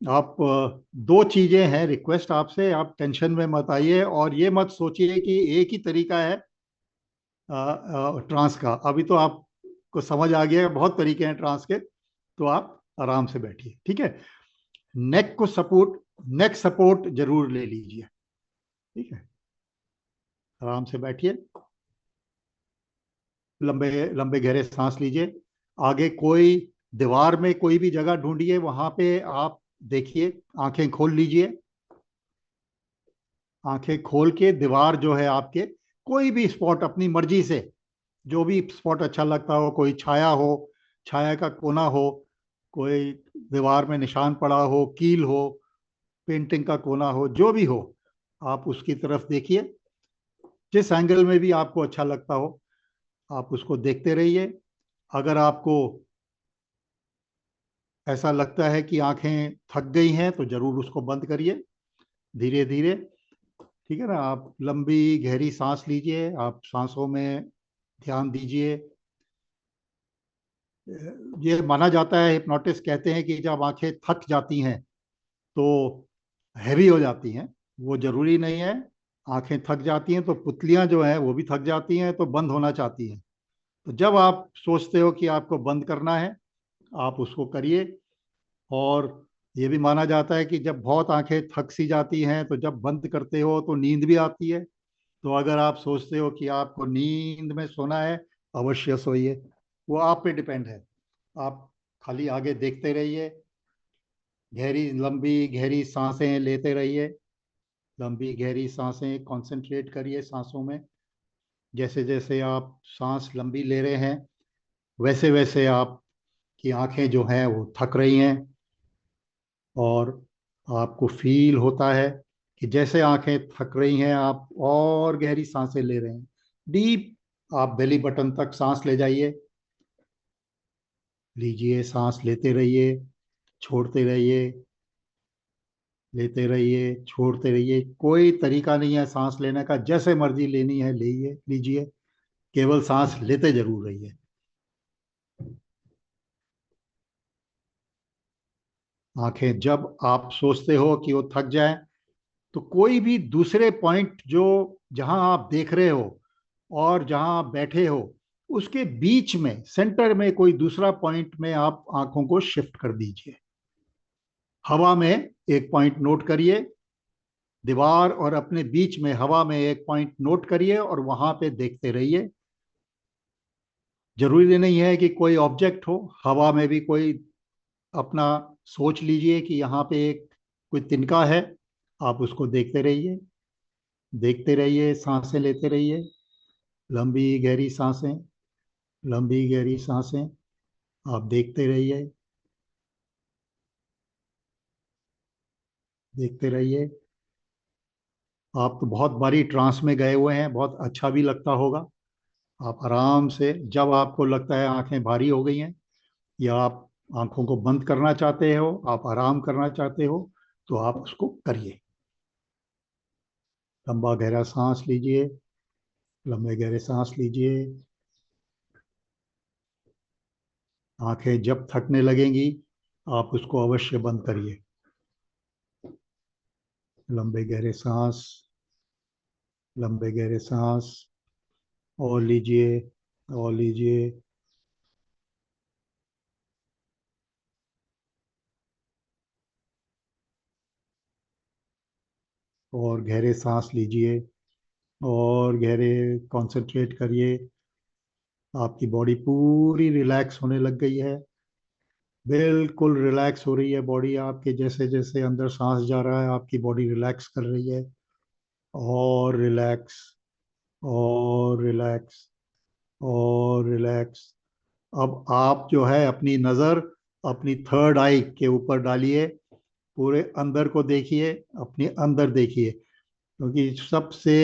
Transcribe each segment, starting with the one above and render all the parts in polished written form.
आप दो चीजें हैं, रिक्वेस्ट आपसे, आप टेंशन में मत आइए और ये मत सोचिए कि एक ही तरीका है ट्रांस का। अभी तो आपको समझ आ गया है, बहुत तरीके हैं ट्रांस के। तो आप आराम से बैठिए, ठीक है। नेक को सपोर्ट, नेक सपोर्ट जरूर ले लीजिए, ठीक है। आराम से बैठिए, लंबे लंबे गहरे सांस लीजिए। आगे कोई दीवार में कोई भी जगह ढूंढिए, वहां पे आप देखिए। आंखें खोल लीजिए। आंखें खोल के दीवार जो है आपके, कोई भी स्पॉट अपनी मर्जी से, जो भी स्पॉट अच्छा लगता हो, कोई छाया हो, छाया का कोना हो, कोई दीवार में निशान पड़ा हो, कील हो, पेंटिंग का कोना हो, जो भी हो, आप उसकी तरफ देखिए। जिस एंगल में भी आपको अच्छा लगता हो, आप उसको देखते रहिए। अगर आपको ऐसा लगता है कि आंखें थक गई हैं तो जरूर उसको बंद करिए, धीरे धीरे। ठीक है ना। आप लंबी गहरी सांस लीजिए, आप सांसों में ध्यान दीजिए। ये माना जाता है, हिप्नोटिस्ट कहते हैं कि जब आंखें थक जाती हैं तो हैवी हो जाती हैं। वो जरूरी नहीं है। आंखें थक जाती हैं तो पुतलियां जो हैं वो भी थक जाती हैं, तो बंद होना चाहती हैं। तो जब आप सोचते हो कि आपको बंद करना है, आप उसको करिए। और ये भी माना जाता है कि जब बहुत आंखें थक सी जाती हैं तो जब बंद करते हो तो नींद भी आती है। तो अगर आप सोचते हो कि आपको नींद में सोना है, अवश्य सोइए। वो आप पे डिपेंड है। आप खाली आगे देखते रहिए, गहरी लंबी गहरी सांसें लेते रहिए। लंबी गहरी सांसें, कंसंट्रेट करिए सांसों में। जैसे जैसे आप सांस लंबी ले रहे हैं, वैसे वैसे आपकी आंखें जो हैं वो थक रही हैं। और आपको फील होता है कि जैसे आंखें थक रही हैं, आप और गहरी सांसें ले रहे हैं, डीप। आप बेली बटन तक सांस ले जाइए। लीजिए, सांस लेते रहिए, छोड़ते रहिए, लेते रहिए, छोड़ते रहिए। कोई तरीका नहीं है सांस लेने का, जैसे मर्जी लेनी है लीजिए लीजिए। केवल सांस लेते जरूर रहिए। आंखें जब आप सोचते हो कि वो थक जाए, तो कोई भी दूसरे पॉइंट जो, जहां आप देख रहे हो और जहां आप बैठे हो, उसके बीच में सेंटर में कोई दूसरा पॉइंट में आप आंखों को शिफ्ट कर दीजिए। हवा में एक पॉइंट नोट करिए। दीवार और अपने बीच में हवा में एक पॉइंट नोट करिए और वहां पे देखते रहिए। जरूरी नहीं है कि कोई ऑब्जेक्ट हो, हवा में भी कोई अपना सोच लीजिए कि यहाँ पे एक कोई तिनका है। आप उसको देखते रहिए, देखते रहिए, सांसें लेते रहिए। लंबी गहरी सांसें, लंबी गहरी सांसें। आप देखते रहिए, देखते रहिए। आप तो बहुत बारी ट्रांस में गए हुए हैं, बहुत अच्छा भी लगता होगा। आप आराम से, जब आपको लगता है आंखें भारी हो गई हैं या आप आंखों को बंद करना चाहते हो, आप आराम करना चाहते हो, तो आप उसको करिए। लंबा गहरा सांस लीजिए, लंबे गहरे सांस लीजिए। आंखें जब थकने लगेंगी, आप उसको अवश्य बंद करिए। लंबे गहरे सांस, लंबे गहरे सांस। और लीजिए, और लीजिए। और गहरे सांस लीजिए, और गहरे कंसंट्रेट करिए। आपकी बॉडी पूरी रिलैक्स होने लग गई है। बिल्कुल रिलैक्स हो रही है बॉडी आपके। जैसे जैसे अंदर सांस जा रहा है, आपकी बॉडी रिलैक्स कर रही है। और रिलैक्स, और रिलैक्स, और रिलैक्स। अब आप जो है अपनी नज़र अपनी थर्ड आई के ऊपर डालिए। पूरे अंदर को देखिए, अपने अंदर देखिए। क्योंकि सबसे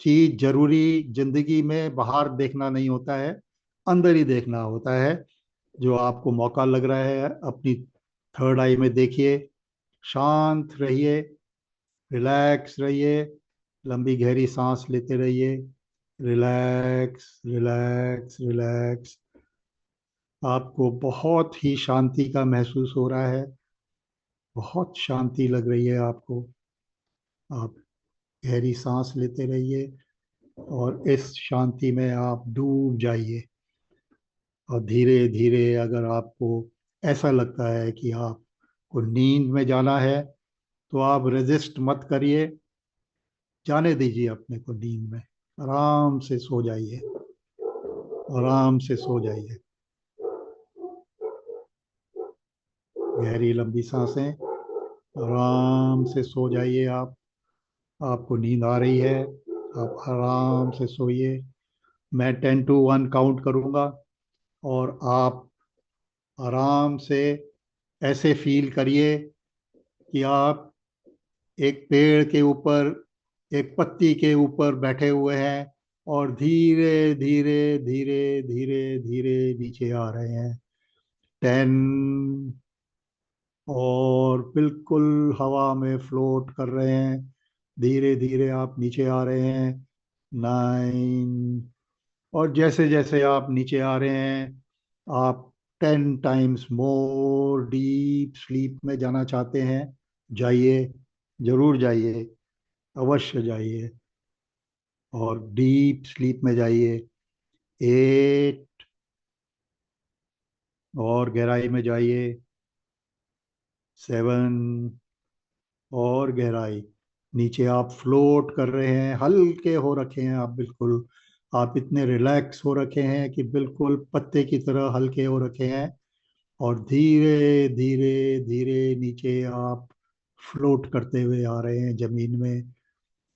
चीज जरूरी जिंदगी में बाहर देखना नहीं होता है, अंदर ही देखना होता है। जो आपको मौका लग रहा है, अपनी थर्ड आई में देखिए। शांत रहिए, रिलैक्स रहिए। लंबी गहरी सांस लेते रहिए। Relax, relax, relax. आपको बहुत ही शांति का महसूस हो रहा है। बहुत शांति लग रही है आपको। आप गहरी सांस लेते रहिए और इस शांति में आप डूब जाइए। और धीरे धीरे अगर आपको ऐसा लगता है कि आपको नींद में जाना है, तो आप रेजिस्ट मत करिए, जाने दीजिए अपने को नींद में। आराम से सो जाइए, आराम से सो जाइए। गहरी लंबी सांसें, आराम से सो जाइए आप। आपको नींद आ रही है, आप आराम से सोइए। मैं 10 to 1 काउंट करूंगा और आप आराम से ऐसे फील करिए कि आप एक पेड़ के ऊपर, एक पत्ती के ऊपर बैठे हुए हैं और धीरे धीरे धीरे धीरे धीरे नीचे आ रहे हैं। 10, और बिल्कुल हवा में फ्लोट कर रहे हैं। धीरे धीरे आप नीचे आ रहे हैं। 9, और जैसे जैसे आप नीचे आ रहे हैं, आप 10 टाइम्स मोर डीप स्लीप में जाना चाहते हैं। जाइए, जरूर जाइए, अवश्य जाइए और डीप स्लीप में जाइए। 8, और गहराई में जाइए। 7, और गहराई। नीचे आप फ्लोट कर रहे हैं, हल्के हो रखे हैं आप बिल्कुल। आप इतने रिलैक्स हो रखे हैं कि बिल्कुल पत्ते की तरह हल्के हो रखे हैं। और धीरे धीरे धीरे नीचे आप फ्लोट करते हुए आ रहे हैं जमीन में।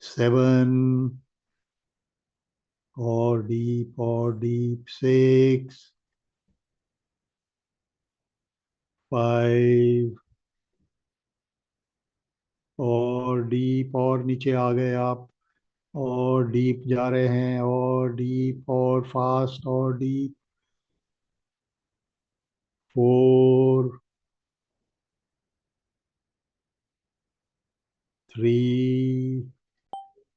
7, और डीप 6, 5, और डीप, और नीचे आ गए आप। और डीप जा रहे हैं, और डीप, और फास्ट, और डीप। 4, 3,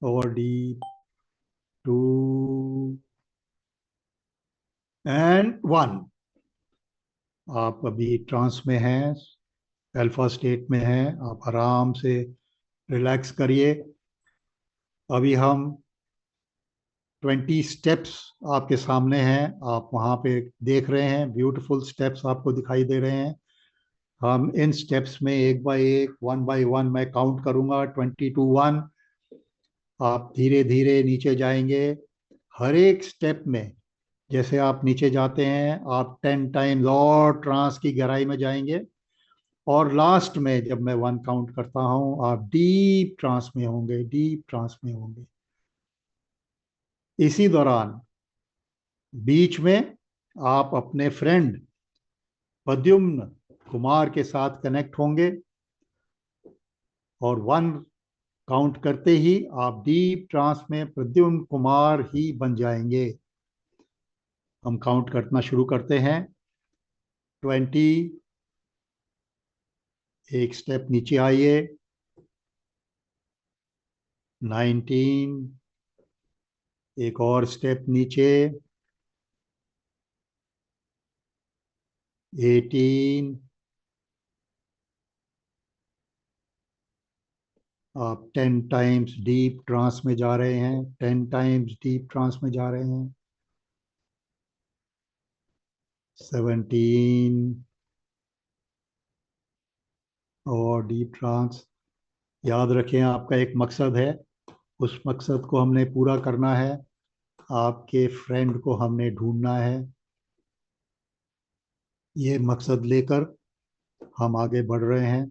और डीप। 2, एंड 1। आप अभी ट्रांस में हैं, अल्फा स्टेट में हैं। आप आराम से रिलैक्स करिए। अभी हम 20 स्टेप्स आपके सामने हैं, आप वहाँ पे देख रहे हैं। ब्यूटीफुल स्टेप्स आपको दिखाई दे रहे हैं। हम इन स्टेप्स में एक बाय एक, 1 by 1 मैं काउंट करूंगा, 20 to 1। आप धीरे धीरे नीचे जाएंगे। हर एक स्टेप में जैसे आप नीचे जाते हैं, आप 10 टाइम्स और ट्रांस की गहराई में जाएंगे। और लास्ट में जब मैं 1 काउंट करता हूं, आप डीप ट्रांस में होंगे, डीप ट्रांस में होंगे। इसी दौरान बीच में आप अपने फ्रेंड प्रद्युम्न कुमार के साथ कनेक्ट होंगे। और 1 काउंट करते ही आप डीप ट्रांस में प्रद्युम्न कुमार ही बन जाएंगे। हम काउंट करना शुरू करते हैं। 20, एक स्टेप नीचे आइए। 19, एक और स्टेप नीचे। 18, आप 10 टाइम्स डीप ट्रांस में जा रहे हैं, 10 टाइम्स डीप ट्रांस में जा रहे हैं। 17, और डीप ट्रांस। याद रखें, आपका एक मकसद है, उस मकसद को हमने पूरा करना है। आपके फ्रेंड को हमने ढूंढना है। ये मकसद लेकर हम आगे बढ़ रहे हैं।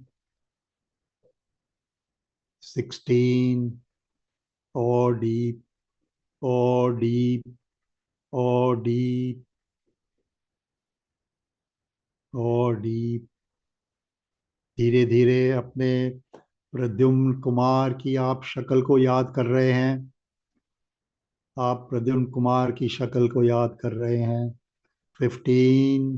16, और डीप, और डीप, और डीप, और डीप। धीरे धीरे अपने प्रद्युम्न कुमार की आप शक्ल को याद कर रहे हैं। आप प्रद्युम्न कुमार की शक्ल को याद कर रहे हैं। 15,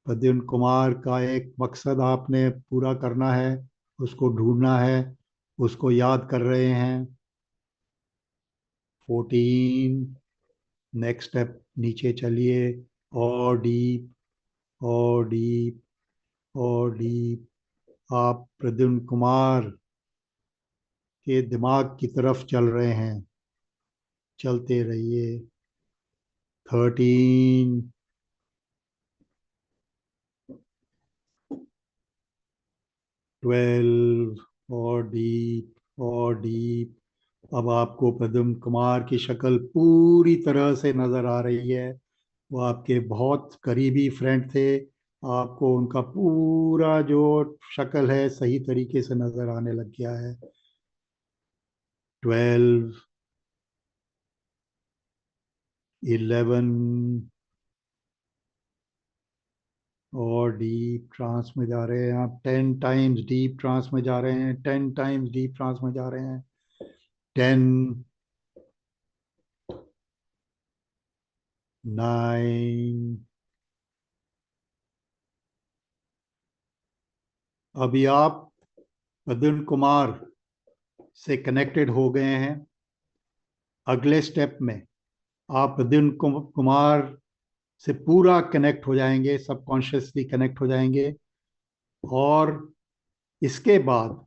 प्रद्युम्न कुमार का एक मकसद आपने पूरा करना है, उसको ढूंढना है, उसको याद कर रहे हैं। 14, नेक्स्ट स्टेप नीचे चलिए। और डीप, और डीप, और डीप। आप प्रद्युम्न कुमार के दिमाग की तरफ चल रहे हैं। चलते रहिए। 13, 12, और डीप। अब आपको प्रद्युम्न कुमार की शक्ल पूरी तरह से नजर आ रही है। वो आपके बहुत करीबी फ्रेंड थे। आपको उनका पूरा जो शक्ल है सही तरीके से नजर आने लग गया है। 12, 11, और डीप ट्रांस में जा रहे हैं आप। 10 टाइम्स डीप ट्रांस में जा रहे हैं। 10 टाइम्स डीप ट्रांस में जा रहे हैं। 10, 9। अभी आप प्रद्युम्न कुमार से कनेक्टेड हो गए हैं। अगले स्टेप में आप प्रद्युम्न कुमार से पूरा कनेक्ट हो जाएंगे, सबकॉन्शियसली कनेक्ट हो जाएंगे। और इसके बाद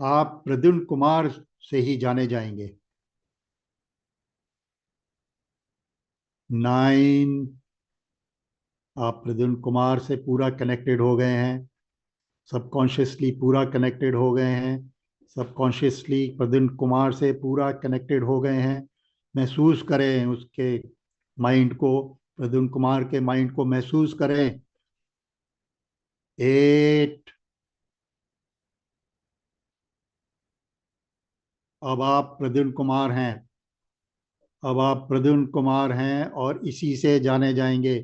आप प्रद्युम्न कुमार से ही जाने जाएंगे। 9। आप प्रद्युम्न कुमार से पूरा कनेक्टेड हो गए हैं, सबकॉन्शियसली पूरा कनेक्टेड हो गए हैं। सबकॉन्शियसली प्रद्युम्न कुमार से पूरा कनेक्टेड हो गए हैं। महसूस करें उसके माइंड को, प्रद्युम्न कुमार के माइंड को महसूस करें। 8। अब आप प्रद्युम्न कुमार हैं। अब आप प्रद्युम्न कुमार हैं और इसी से जाने जाएंगे।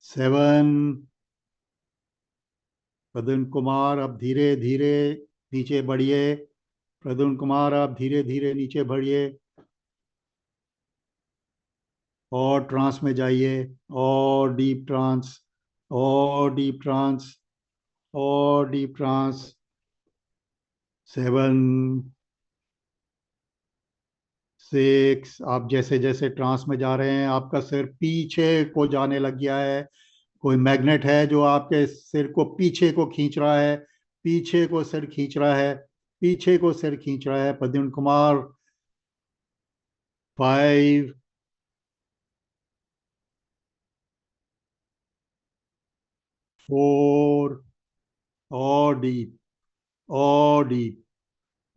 7। प्रद्युम्न कुमार अब धीरे धीरे नीचे बढ़िए। प्रद्युम्न कुमार अब धीरे धीरे नीचे बढ़िए और ट्रांस में जाइए। और डीप ट्रांस, और डीप ट्रांस, और डीप ट्रांस। 7, 6। आप जैसे जैसे ट्रांस में जा रहे हैं आपका सिर पीछे को जाने लग गया है। कोई मैग्नेट है जो आपके सिर को पीछे को खींच रहा है। पीछे को सिर खींच रहा है। पीछे को सिर खींच रहा है प्रद्युम्न कुमार। 5, 4, और डीप, और डीप,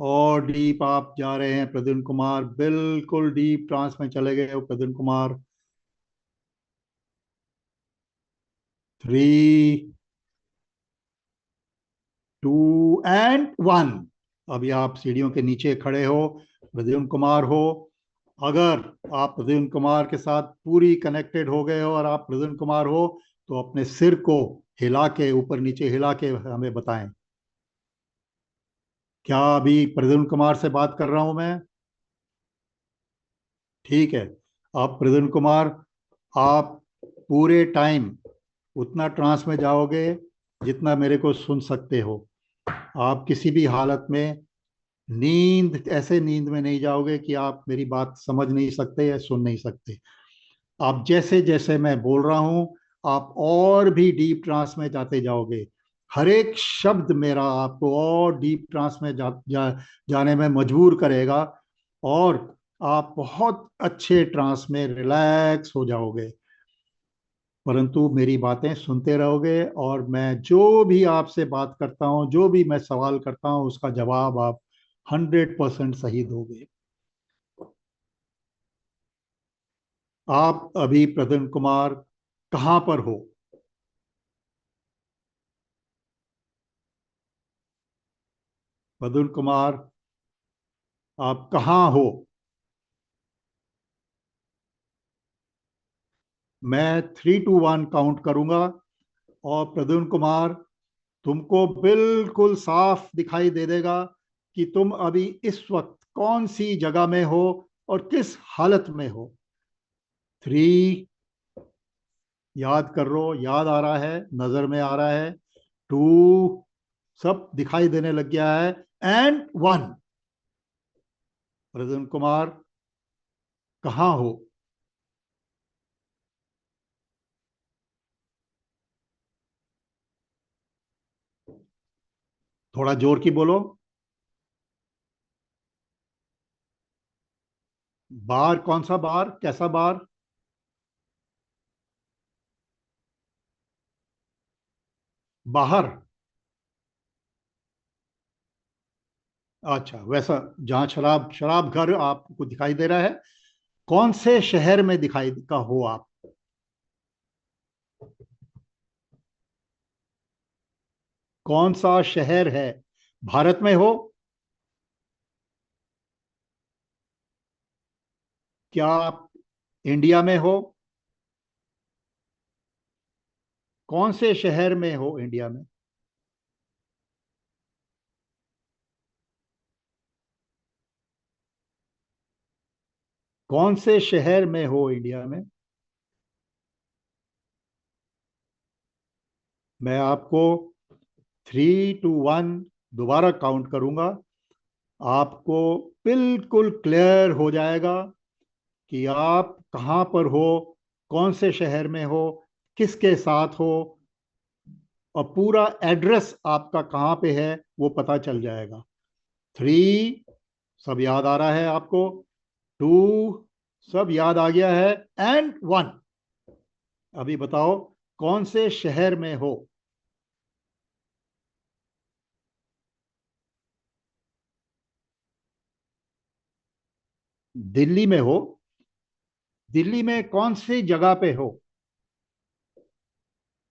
और डीप आप जा रहे हैं प्रद्युम्न कुमार। बिल्कुल डीप ट्रांस में चले गए हो प्रद्युम्न कुमार। 3, 2, 1। अभी आप सीढ़ियों के नीचे खड़े हो, प्रद्युम्न कुमार हो। अगर आप प्रद्युम्न कुमार के साथ पूरी कनेक्टेड हो गए हो और आप प्रद्युम्न कुमार हो तो अपने सिर को हिला के, ऊपर नीचे हिला के हमें बताएं। क्या अभी प्रद्युम्न कुमार से बात कर रहा हूं मैं? ठीक है। आप प्रद्युम्न कुमार, आप पूरे टाइम उतना ट्रांस में जाओगे जितना मेरे को सुन सकते हो। आप किसी भी हालत में ऐसे नींद में नहीं जाओगे कि आप मेरी बात समझ नहीं सकते या सुन नहीं सकते। आप जैसे जैसे मैं बोल रहा हूं आप और भी डीप ट्रांस में जाते जाओगे। हर एक शब्द मेरा आपको और डीप ट्रांस में जाने में मजबूर करेगा। और आप बहुत अच्छे ट्रांस में रिलैक्स हो जाओगे। परंतु मेरी बातें सुनते रहोगे और मैं जो भी आपसे बात करता हूं, जो भी मैं सवाल करता हूं, उसका जवाब आप 100% सही दोगे। आप अभी प्रद्युम्न कुमार कहां पर हो? प्रद्युम्न कुमार आप कहां हो? मैं 3, 2, 1 काउंट करूंगा और प्रद्युम्न कुमार तुमको बिल्कुल साफ दिखाई दे देगा कि तुम अभी इस वक्त कौन सी जगह में हो और किस हालत में हो। 3, याद कर लो, याद आ रहा है, नजर में आ रहा है। 2, सब दिखाई देने लग गया है। एंड 1। प्रद्युम्न कुमार कहाँ हो? थोड़ा जोर की बोलो। बार, कौन सा बार, कैसा बार? बाहर? अच्छा, वैसा। जहाँ शराब शराब घर आपको दिखाई दे रहा है, कौन से शहर में दिखाई का हो आप? कौन सा शहर है? भारत में हो? क्या आप इंडिया में हो? कौन से शहर में हो इंडिया में? कौन से शहर में हो इंडिया में? मैं आपको 3 2 1 दोबारा काउंट करूंगा। आपको बिल्कुल क्लियर हो जाएगा कि आप कहाँ पर हो, कौन से शहर में हो, किसके साथ हो, और पूरा एड्रेस आपका कहाँ पे है वो पता चल जाएगा। 3, सब याद आ रहा है आपको? 2, सब याद आ गया है? एंड 1, अभी बताओ कौन से शहर में हो? दिल्ली में हो? दिल्ली में कौन सी जगह पे हो?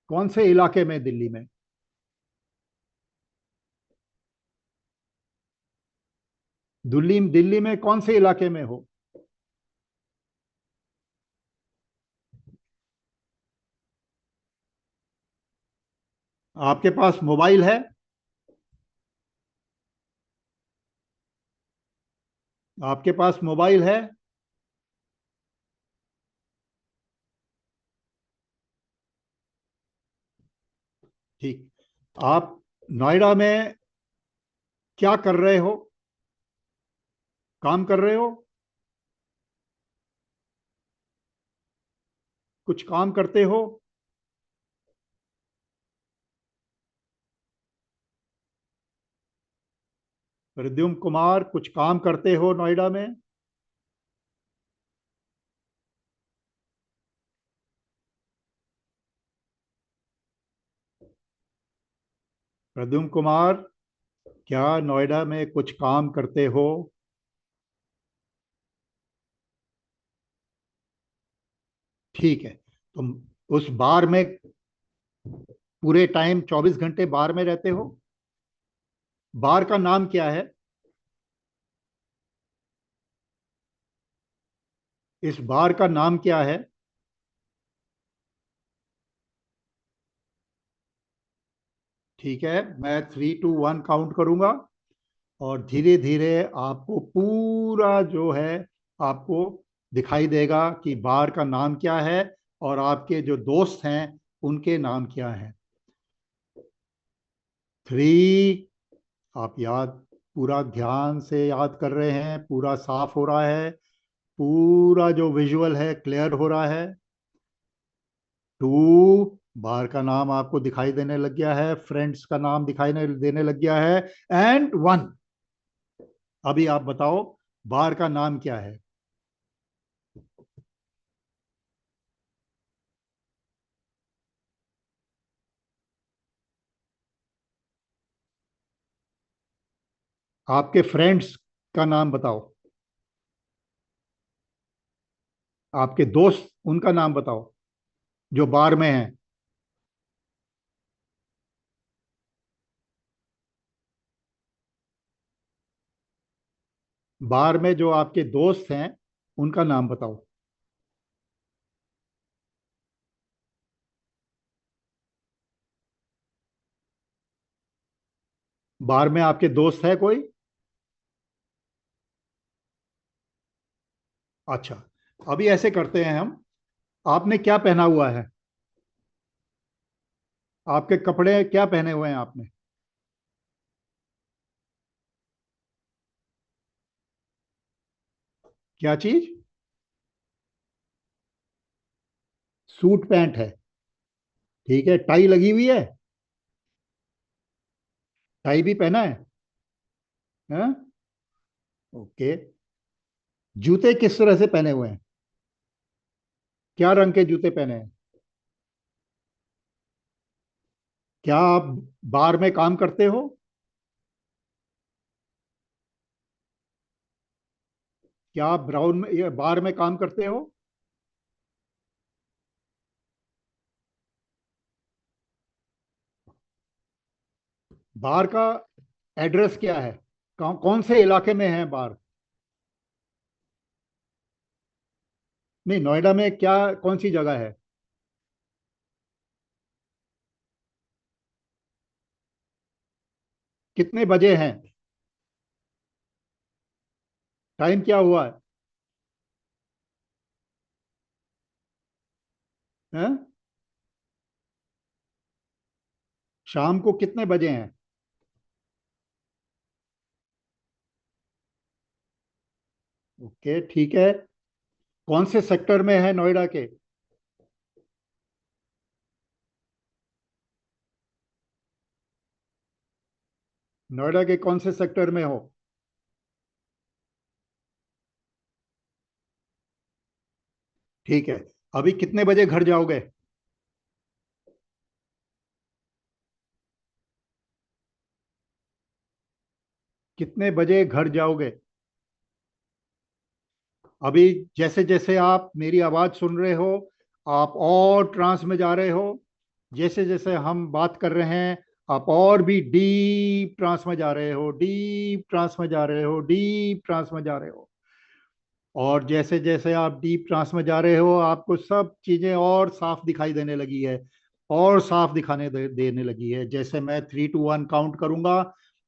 कौन से इलाके में दिल्ली में? दिल्ली दिल्ली में कौन से इलाके में हो? आपके पास मोबाइल है? आपके पास मोबाइल है? ठीक। आप नोएडा में क्या कर रहे हो? काम कर रहे हो? कुछ काम करते हो? प्रद्युम्न कुमार, कुछ काम करते हो नोएडा में? प्रद्युम्न कुमार, क्या नोएडा में कुछ काम करते हो? ठीक है। तुम उस बार में पूरे टाइम 24 घंटे बार में रहते हो? बार का नाम क्या है? इस बार का नाम क्या है? ठीक है, मैं 3 2 1 काउंट करूंगा, और धीरे धीरे आपको पूरा जो है आपको दिखाई देगा कि बार का नाम क्या है और आपके जो दोस्त हैं उनके नाम क्या हैं। 3, आप याद, पूरा ध्यान से याद कर रहे हैं, पूरा साफ हो रहा है, पूरा जो विजुअल है क्लियर हो रहा है। 2, बार का नाम आपको दिखाई देने लग गया है, फ्रेंड्स का नाम दिखाई देने लग गया है। एंड 1, अभी आप बताओ बार का नाम क्या है? आपके फ्रेंड्स का नाम बताओ। आपके दोस्त, उनका नाम बताओ जो बार में हैं। बार में जो आपके दोस्त हैं उनका नाम बताओ। बार में आपके दोस्त है कोई? अच्छा, अभी ऐसे करते हैं हम। आपने क्या पहना हुआ है? आपके कपड़े क्या पहने हुए हैं आपने? क्या चीज? सूट पैंट है। ठीक है, टाई लगी हुई है? टाई भी पहना है? हैं? ओके। जूते किस तरह से पहने हुए हैं? क्या रंग के जूते पहने हैं? क्या आप बार में काम करते हो? क्या आप ब्राउन में या बार में काम करते हो? बार का एड्रेस क्या है? कौन से इलाके में है बार? नहीं, नोएडा में क्या, कौन सी जगह है? कितने बजे हैं? टाइम क्या हुआ है? हैं? शाम को कितने बजे हैं? ओके, ठीक है। कौन से सेक्टर में है नोएडा के? नोएडा के कौन से सेक्टर में हो? ठीक है। अभी कितने बजे घर जाओगे? कितने बजे घर जाओगे? अभी जैसे जैसे आप मेरी आवाज सुन रहे हो, आप और ट्रांस में जा रहे हो। जैसे जैसे हम बात कर रहे हैं, आप और भी डीप ट्रांस में जा रहे हो, डीप ट्रांस में जा रहे हो, डीप ट्रांस में जा रहे हो। और जैसे जैसे आप डीप ट्रांस में जा रहे हो, आपको सब चीजें और साफ दिखाई देने लगी है, और साफ देने लगी है। जैसे मैं 3 to 1 काउंट करूंगा,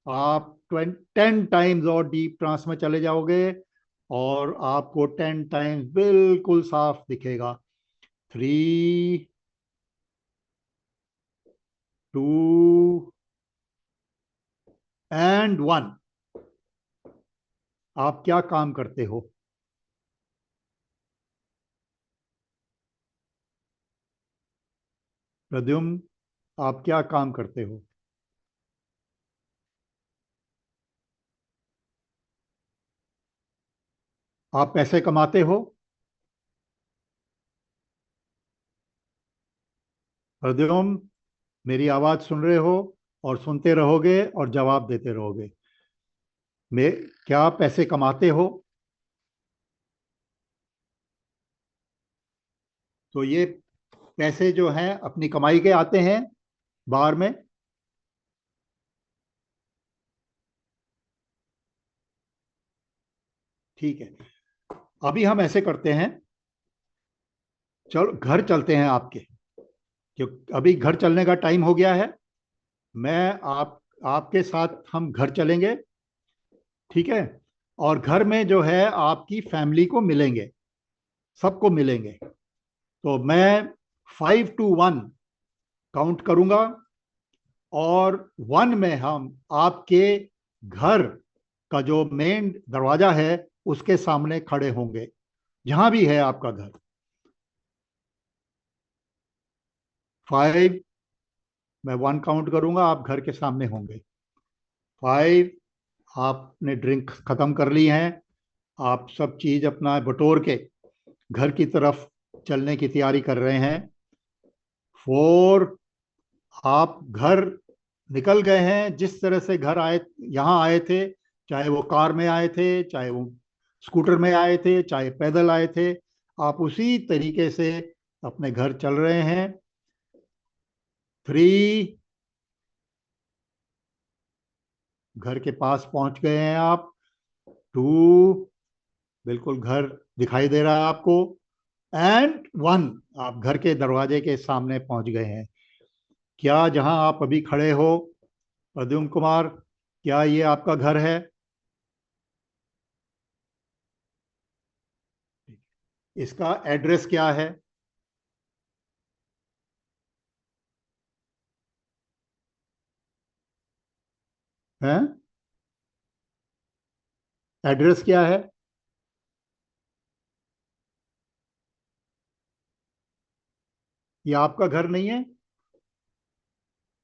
आप 10 टाइम्स और डीप ट्रांस में चले जाओगे, और आपको 10 टाइम्स बिल्कुल साफ दिखेगा। 3, 2 एंड 1। आप क्या काम करते हो? प्रद्युम्न, आप क्या काम करते हो? आप पैसे कमाते हो? प्रद्युम्न, मेरी आवाज सुन रहे हो, और सुनते रहोगे और जवाब देते रहोगे। मैं क्या आप पैसे कमाते हो? तो ये पैसे जो हैं अपनी कमाई के आते हैं बाहर में? ठीक है। अभी हम ऐसे करते हैं, चलो घर चलते हैं आपके, क्यों? अभी घर चलने का टाइम हो गया है। मैं आप आपके साथ हम घर चलेंगे, ठीक है? और घर में जो है आपकी फैमिली को मिलेंगे, सबको मिलेंगे। तो मैं 5 to 1 काउंट करूंगा, और 1 में हम आपके घर का जो मेन दरवाजा है उसके सामने खड़े होंगे, जहां भी है आपका घर। 5, मैं 1 काउंट करूंगा, आप घर के सामने होंगे। 5, आपने ड्रिंक खत्म कर ली है, आप सब चीज अपना बटोर के घर की तरफ चलने की तैयारी कर रहे हैं। 4, आप घर निकल गए हैं, जिस तरह से घर आए, यहाँ आए थे, चाहे वो कार में आए थे, चाहे वो स्कूटर में आए थे, चाहे पैदल आए थे, आप उसी तरीके से अपने घर चल रहे हैं। 3, घर के पास पहुंच गए हैं आप। 2, बिल्कुल घर दिखाई दे रहा है आपको। एंड 1, आप घर के दरवाजे के सामने पहुंच गए हैं। क्या जहां आप अभी खड़े हो, प्रद्युम्न कुमार, क्या ये आपका घर है? इसका एड्रेस क्या है? हैं? एड्रेस क्या है? ये आपका घर नहीं है?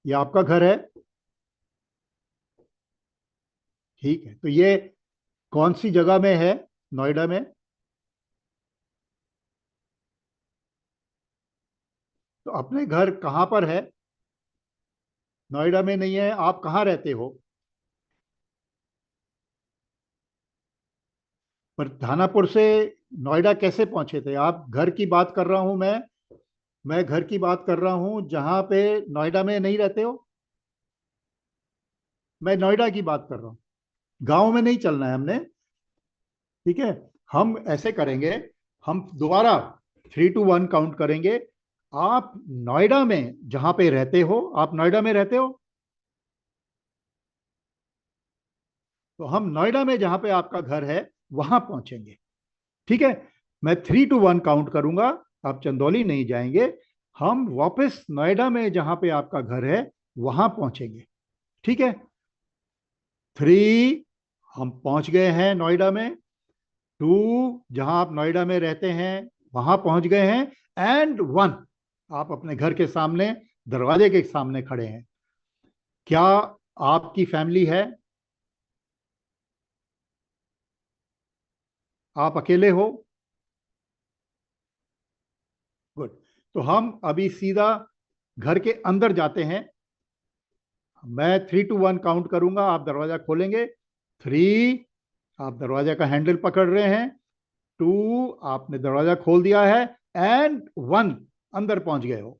ये आपका घर है? ठीक है, तो ये कौन सी जगह में है, नोएडा में? तो अपने घर कहाँ पर है? नोएडा में नहीं है, आप कहाँ रहते हो? पर थानापुर से नोएडा कैसे पहुंचे थे आप? घर की बात कर रहा हूं मैं घर की बात कर रहा हूं जहां पे नोएडा में नहीं रहते हो। मैं नोएडा की बात कर रहा हूं। गांव में नहीं चलना है हमने। ठीक है, हम ऐसे करेंगे, हम दोबारा 3 to 1 काउंट करेंगे। आप नोएडा में जहां पे रहते हो, आप नोएडा में रहते हो, तो हम नोएडा में जहां पे आपका घर है वहां पहुंचेंगे। ठीक है, मैं 3 to 1 काउंट करूंगा, आप चंदौली नहीं जाएंगे, हम वापस नोएडा में जहां पे आपका घर है वहां पहुंचेंगे। ठीक है, 3, हम पहुंच गए हैं नोएडा में। 2, जहां आप नोएडा में रहते हैं वहां पहुंच गए हैं। एंड 1, आप अपने घर के सामने, दरवाजे के सामने खड़े हैं। क्या आपकी फैमिली है? आप अकेले हो? गुड। तो हम अभी सीधा घर के अंदर जाते हैं। मैं 3 to 1 काउंट करूंगा, आप दरवाजा खोलेंगे। 3, आप दरवाजा का हैंडल पकड़ रहे हैं। 2, आपने दरवाजा खोल दिया है। एंड 1, अंदर पहुंच गए हो।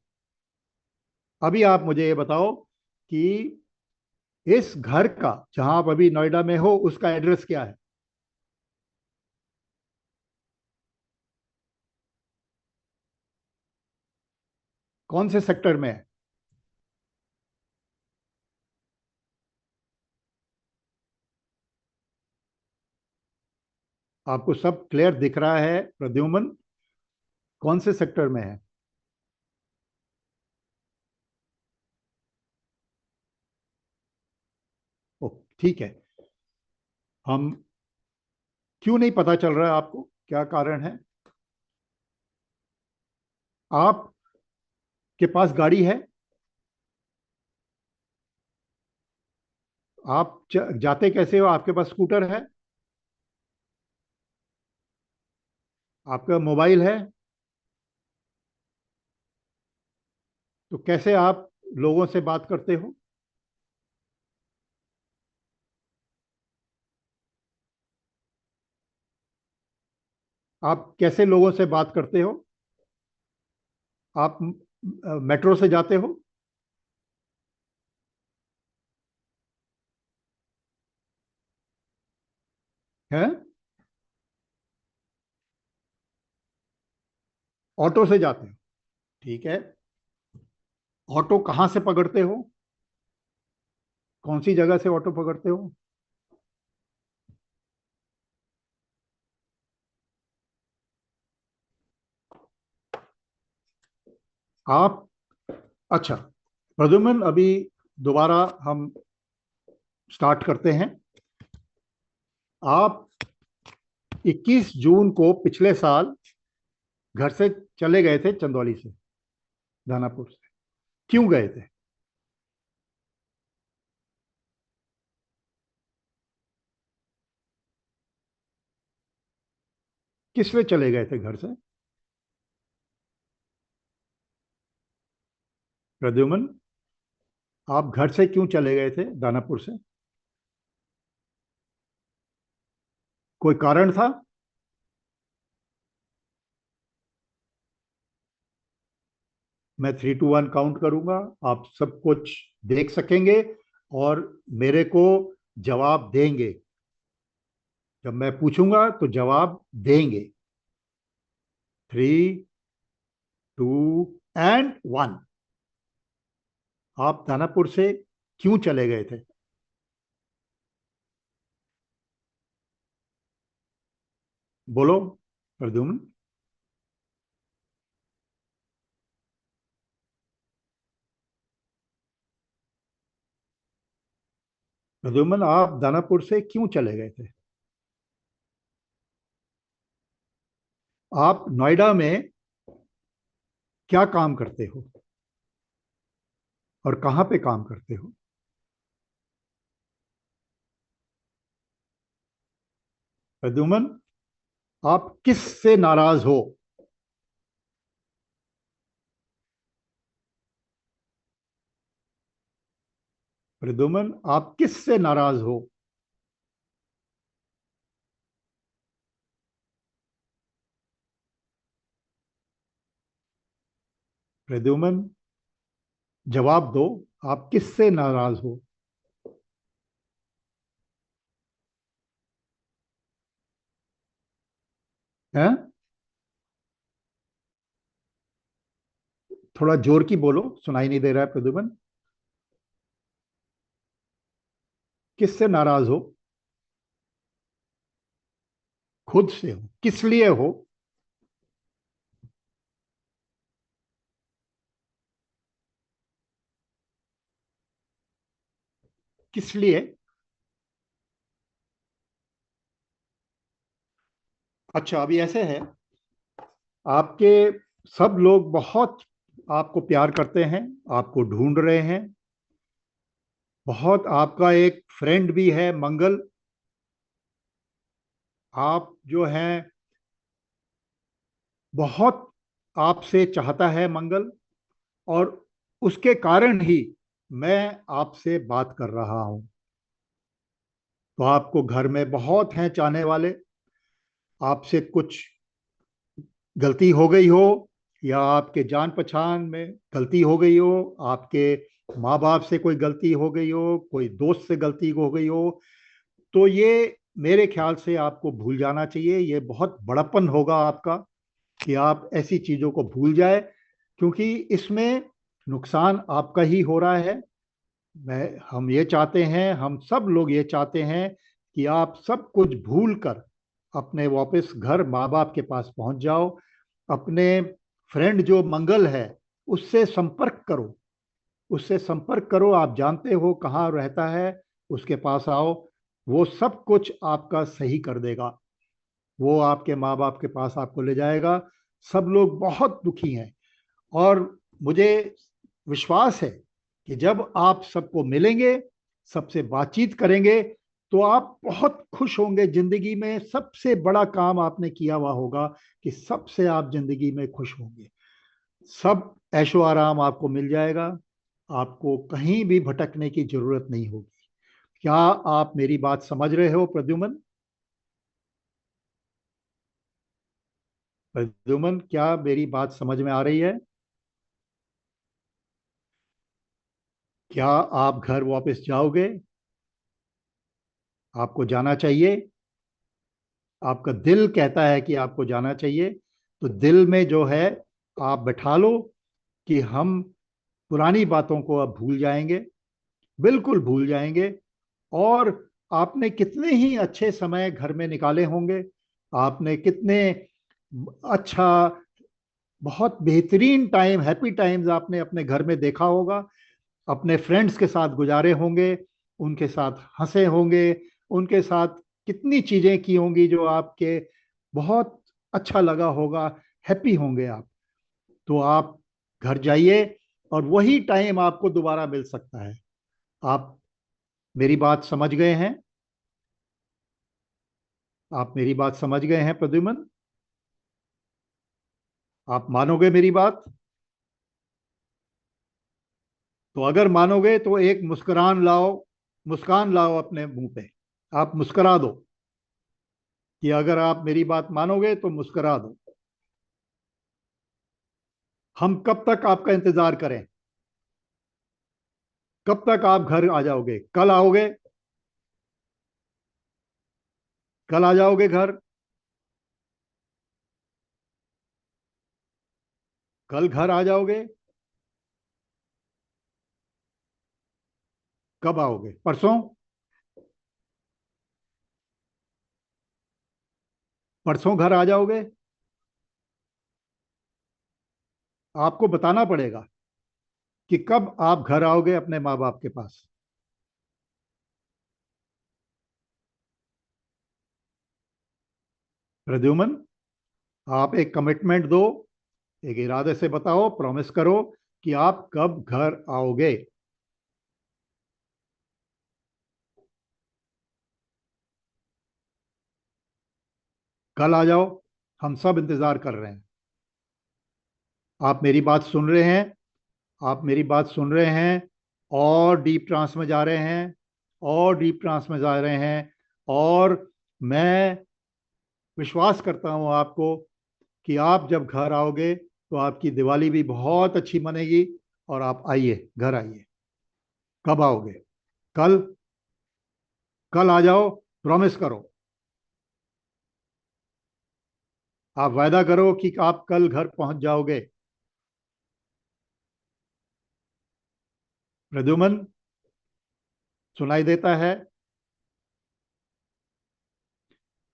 अभी आप मुझे ये बताओ कि इस घर का, जहां आप अभी नोएडा में हो, उसका एड्रेस क्या है? कौन से सेक्टर में है? आपको सब क्लियर दिख रहा है प्रद्युमन? कौन से सेक्टर में है? ओ, ठीक है। हम, क्यों नहीं पता चल रहा है आपको, क्या कारण है? आपके पास गाड़ी है? आप जाते कैसे हो? आपके पास स्कूटर है? आपका मोबाइल है? तो कैसे आप लोगों से बात करते हो? आप कैसे लोगों से बात करते हो? आप मेट्रो से जाते हो? हैं? ऑटो से जाते हो? ठीक है। ऑटो कहाँ से पकड़ते हो? कौन सी जगह से ऑटो पकड़ते हो? आप, अच्छा, प्रद्युमन, अभी दोबारा हम स्टार्ट करते हैं। आप 21 जून को पिछले साल घर से चले गए थे, चंदौली से, दानापुर से। क्यों गए थे? किस लिए चले गए थे घर से? प्रद्युमन, आप घर से क्यों चले गए थे दानापुर से? कोई कारण था? मैं 3 to 1 काउंट करूंगा, आप सब कुछ देख सकेंगे और मेरे को जवाब देंगे। जब मैं पूछूंगा तो जवाब देंगे। 3, 2 एंड 1। आप दानापुर से क्यों चले गए थे? बोलो प्रद्युम्न। प्रद्युम्न, आप दानापुर से क्यों चले गए थे? आप नोएडा में क्या काम करते हो और कहाँ पे काम करते हो? प्रद्युमन, आप किस से नाराज हो? प्रद्युमन, आप किस से नाराज हो? प्रद्युमन, जवाब दो। आप किस से नाराज हो? हैं? थोड़ा जोर की बोलो, सुनाई नहीं दे रहा है प्रद्युमन। किस से नाराज हो? खुद से हो? किस लिए हो? किस लिए? अच्छा, अभी ऐसे है, आपके सब लोग बहुत आपको प्यार करते हैं, आपको ढूंढ रहे हैं। बहुत, आपका एक फ्रेंड भी है मंगल, आप जो हैं, बहुत आपसे चाहता है मंगल, और उसके कारण ही मैं आपसे बात कर रहा हूं। तो आपको घर में बहुत हैं चाहने वाले, आपसे कुछ गलती हो गई हो, या आपके जान पहचान में गलती हो गई हो, आपके माँ बाप से कोई गलती हो गई हो, कोई दोस्त से गलती हो गई हो, तो ये मेरे ख्याल से आपको भूल जाना चाहिए। ये बहुत बड़प्पन होगा आपका कि आप ऐसी चीज़ों को भूल जाए, क्योंकि इसमें नुकसान आपका ही हो रहा है। हम ये चाहते हैं, हम सब लोग ये चाहते हैं कि आप सब कुछ भूल कर अपने वापस घर माँ बाप के पास पहुंच जाओ। अपने फ्रेंड जो मंगल है, उससे संपर्क करो, उससे संपर्क करो। आप जानते हो कहाँ रहता है, उसके पास आओ। वो सब कुछ आपका सही कर देगा। वो आपके माँ बाप के पास आपको ले जाएगा। सब लोग बहुत दुखी हैं, और मुझे विश्वास है कि जब आप सबको मिलेंगे, सबसे बातचीत करेंगे, तो आप बहुत खुश होंगे। जिंदगी में सबसे बड़ा काम आपने किया हुआ होगा कि सबसे आप जिंदगी में खुश होंगे। सब ऐशो आराम आपको मिल जाएगा। आपको कहीं भी भटकने की जरूरत नहीं होगी। क्या आप मेरी बात समझ रहे हो प्रद्युमन? प्रद्युमन, क्या मेरी बात समझ में आ रही है? क्या आप घर वापस जाओगे? आपको जाना चाहिए? आपका दिल कहता है कि आपको जाना चाहिए, तो दिल में जो है, आप बैठा लो कि हम पुरानी बातों को अब भूल जाएंगे, बिल्कुल भूल जाएंगे। और आपने कितने ही अच्छे समय घर में निकाले होंगे, आपने कितने अच्छा, बहुत बेहतरीन टाइम, हैप्पी टाइम्स आपने अपने घर में देखा होगा, अपने फ्रेंड्स के साथ गुजारे होंगे, उनके साथ हंसे होंगे, उनके साथ कितनी चीजें की होंगी जो आपके बहुत अच्छा लगा होगा, हैप्पी होंगे आप। तो आप घर जाइए, और वही टाइम आपको दोबारा मिल सकता है। आप मेरी बात समझ गए हैं? आप मेरी बात समझ गए हैं प्रद्युमन? आप मानोगे मेरी बात? तो अगर मानोगे तो एक मुस्कुरान लाओ, मुस्कान लाओ अपने मुंह पे। आप मुस्कुरा दो कि अगर आप मेरी बात मानोगे तो मुस्कुरा दो। हम कब तक आपका इंतजार करें? कब तक आप घर आ जाओगे? कल आओगे? कल आ जाओगे घर? कल घर आ जाओगे? कब आओगे? परसों? परसों घर आ जाओगे? आपको बताना पड़ेगा कि कब आप घर आओगे अपने माँ बाप के पास। प्रद्युमन, आप एक कमिटमेंट दो, एक इरादे से बताओ, प्रॉमिस करो कि आप कब घर आओगे। कल आ जाओ, हम सब इंतजार कर रहे हैं। आप मेरी बात सुन रहे हैं? आप मेरी बात सुन रहे हैं? और डीप ट्रांस में जा रहे हैं, और डीप ट्रांस में जा रहे हैं। और मैं विश्वास करता हूं आपको कि आप जब घर आओगे तो आपकी दिवाली भी बहुत अच्छी मनेगी। और आप आइए, घर आइए। कब आओगे? कल? कल आ जाओ, प्रॉमिस करो। आप वायदा करो कि आप कल घर पहुंच जाओगे। प्रद्युमन, सुनाई देता है?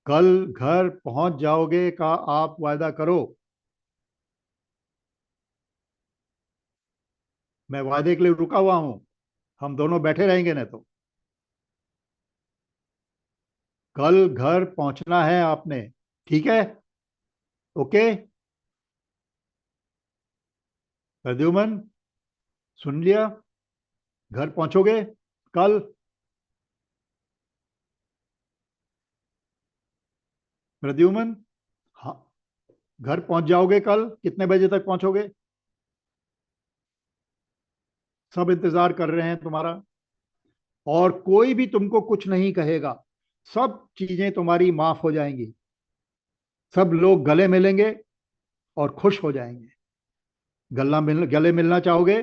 कल घर पहुंच जाओगे का आप वायदा करो। मैं वायदे के लिए रुका हुआ हूं। हम दोनों बैठे रहेंगे ना तो। कल घर पहुंचना है आपने, ठीक है? ओके? प्रद्युमन, सुन लिया? घर पहुंचोगे कल? प्रद्युमन, हाँ। घर पहुंच जाओगे कल? कितने बजे तक पहुंचोगे? सब इंतजार कर रहे हैं तुम्हारा। और कोई भी तुमको कुछ नहीं कहेगा। सब चीजें तुम्हारी माफ हो जाएंगी। सब लोग गले मिलेंगे और खुश हो जाएंगे। गले मिलना चाहोगे?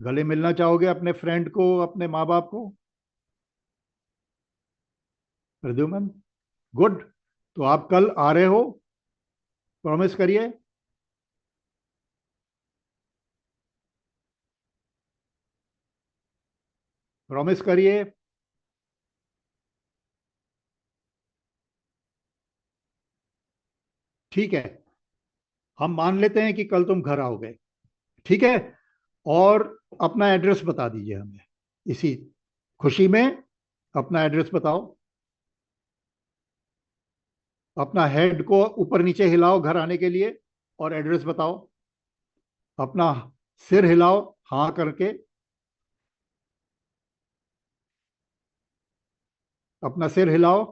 गले मिलना चाहोगे अपने फ्रेंड को, अपने माँ बाप को? प्रद्युमन, गुड। तो आप कल आ रहे हो? प्रॉमिस करिए। प्रॉमिस करिए। ठीक है, हम मान लेते हैं कि कल तुम घर आओगे। ठीक है। और अपना एड्रेस बता दीजिए हमें, इसी खुशी में। अपना एड्रेस बताओ। अपना हेड को ऊपर नीचे हिलाओ घर आने के लिए, और एड्रेस बताओ। अपना सिर हिलाओ, हाँ करके। अपना सिर हिलाओ।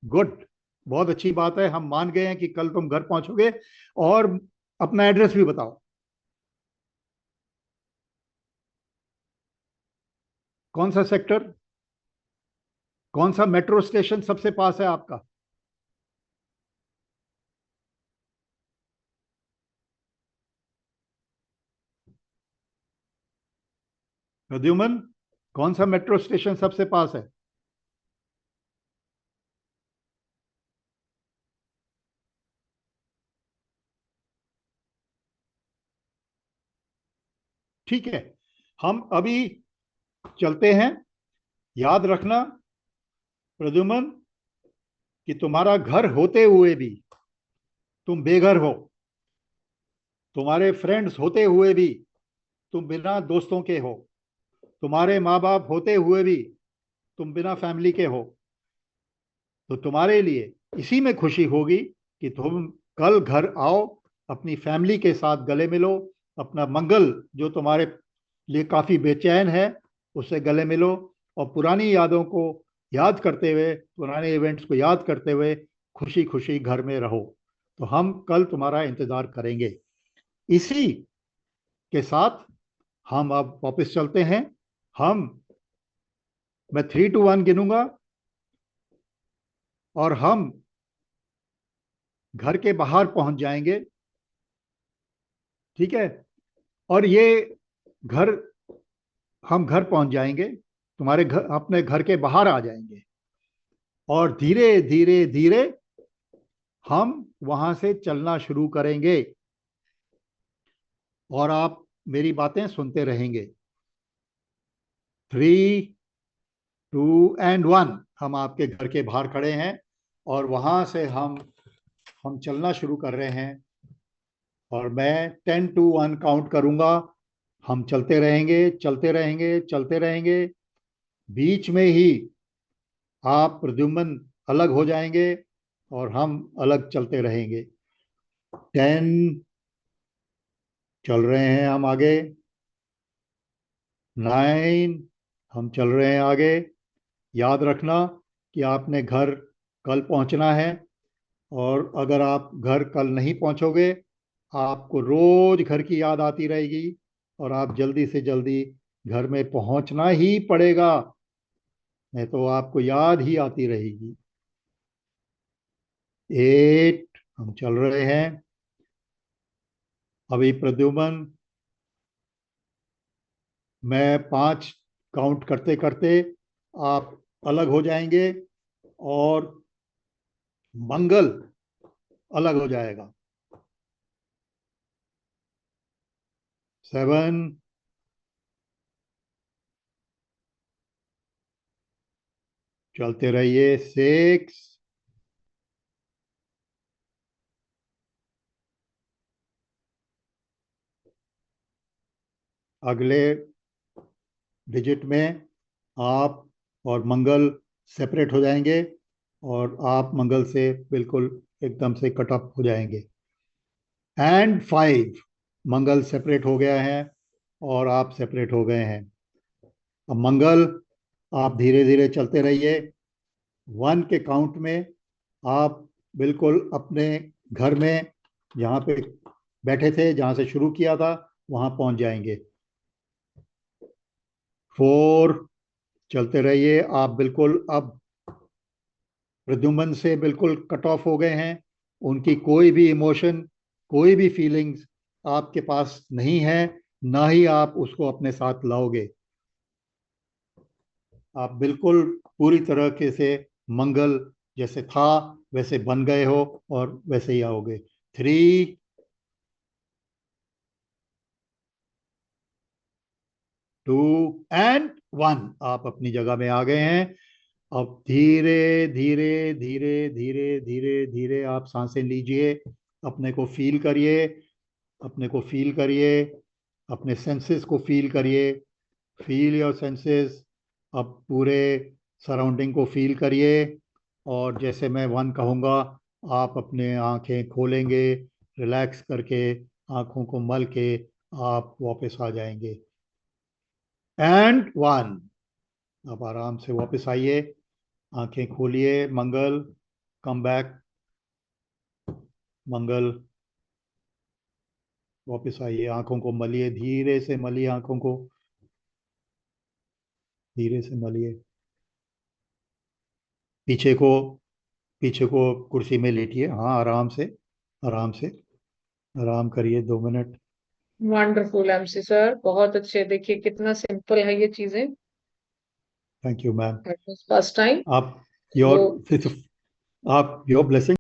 गुड। बहुत अच्छी बात है, हम मान गए हैं कि कल तुम घर पहुंचोगे। और अपना एड्रेस भी बताओ। कौन सा सेक्टर? कौन सा मेट्रो स्टेशन सबसे पास है आपका? प्रद्युमन, कौन सा मेट्रो स्टेशन सबसे पास है? ठीक है, हम अभी चलते हैं। याद रखना प्रद्युमन, कि तुम्हारा घर होते हुए भी तुम बेघर हो। तुम्हारे फ्रेंड्स होते हुए भी तुम बिना दोस्तों के हो। तुम्हारे माँ बाप होते हुए भी तुम बिना फैमिली के हो। तो तुम्हारे लिए इसी में खुशी होगी कि तुम कल घर आओ, अपनी फैमिली के साथ गले मिलो। अपना मंगल, जो तुम्हारे लिए काफी बेचैन है, उससे गले मिलो। और पुरानी यादों को याद करते हुए, पुराने इवेंट्स को याद करते हुए खुशी खुशी घर में रहो। तो हम कल तुम्हारा इंतजार करेंगे। इसी के साथ हम अब वापस चलते हैं। हम मैं 3 to 1 गिनूंगा, और हम घर के बाहर पहुंच जाएंगे। ठीक है। और ये घर, हम घर पहुंच जाएंगे, तुम्हारे घर, अपने घर के बाहर आ जाएंगे। और धीरे धीरे धीरे हम वहां से चलना शुरू करेंगे। और आप मेरी बातें सुनते रहेंगे। 3, 2 and 1, हम आपके घर के बाहर खड़े हैं। और वहां से हम चलना शुरू कर रहे हैं। और मैं 10 to 1 काउंट करूंगा। हम चलते रहेंगे, चलते रहेंगे, चलते रहेंगे। बीच में ही आप प्रद्युम्न अलग हो जाएंगे, और हम अलग चलते रहेंगे। 10, चल रहे हैं हम आगे। 9, हम चल रहे हैं आगे। याद रखना कि आपने घर कल पहुंचना है, और अगर आप घर कल नहीं पहुंचोगे, आपको रोज घर की याद आती रहेगी, और आप जल्दी से जल्दी घर में पहुंचना ही पड़ेगा, नहीं तो आपको याद ही आती रहेगी। 8, हम चल रहे हैं। अभी प्रद्युमन, मैं 5 काउंट करते करते आप अलग हो जाएंगे, और मंगल अलग हो जाएगा। 7, चलते रहिए। 6, अगले डिजिट में आप और मंगल सेपरेट हो जाएंगे, और आप मंगल से बिल्कुल एकदम से कट ऑफ हो जाएंगे। एंड 5, मंगल सेपरेट हो गया है, और आप सेपरेट हो गए हैं। अब मंगल, आप धीरे धीरे चलते रहिए। 1 के काउंट में आप बिल्कुल अपने घर में, जहाँ पे बैठे थे, जहाँ से शुरू किया था, वहाँ पहुँच जाएंगे। 4, चलते रहिए। आप बिल्कुल अब प्रद्युम्न से बिल्कुल कट ऑफ हो गए हैं। उनकी कोई भी इमोशन, कोई भी फीलिंग्स आपके पास नहीं है, ना ही आप उसको अपने साथ लाओगे। आप बिल्कुल पूरी तरह से मंगल जैसे था वैसे बन गए हो, और वैसे ही आओगे। 3, 2 एंड 1, आप अपनी जगह में आ गए हैं। अब धीरे धीरे धीरे धीरे धीरे धीरे आप सांसें लीजिए। अपने को फील करिए, अपने को फील करिए, अपने सेंसेस को फील करिए। Feel your senses. अब पूरे सराउंडिंग को फील करिए, और जैसे मैं 1 कहूँगा, आप अपने आंखें खोलेंगे, रिलैक्स करके आंखों को मल के आप वापस आ जाएंगे। एंड 1, आप आराम से वापस आइए। आंखें खोलिए। मंगल, कम बैक। मंगल, वापस आइए। आंखों को मलिए, धीरे से मलिए आंखों को, धीरे से मलिए। पीछे को, पीछे को कुर्सी में लेटिए। हाँ, आराम से, आराम से, आराम करिए। 2 मिनट। वंडरफुल एमसी सर, बहुत अच्छे। देखिए कितना सिंपल है ये चीजें। Thank you ma'am. First time आप वो योर आप योर ब्लेसिंग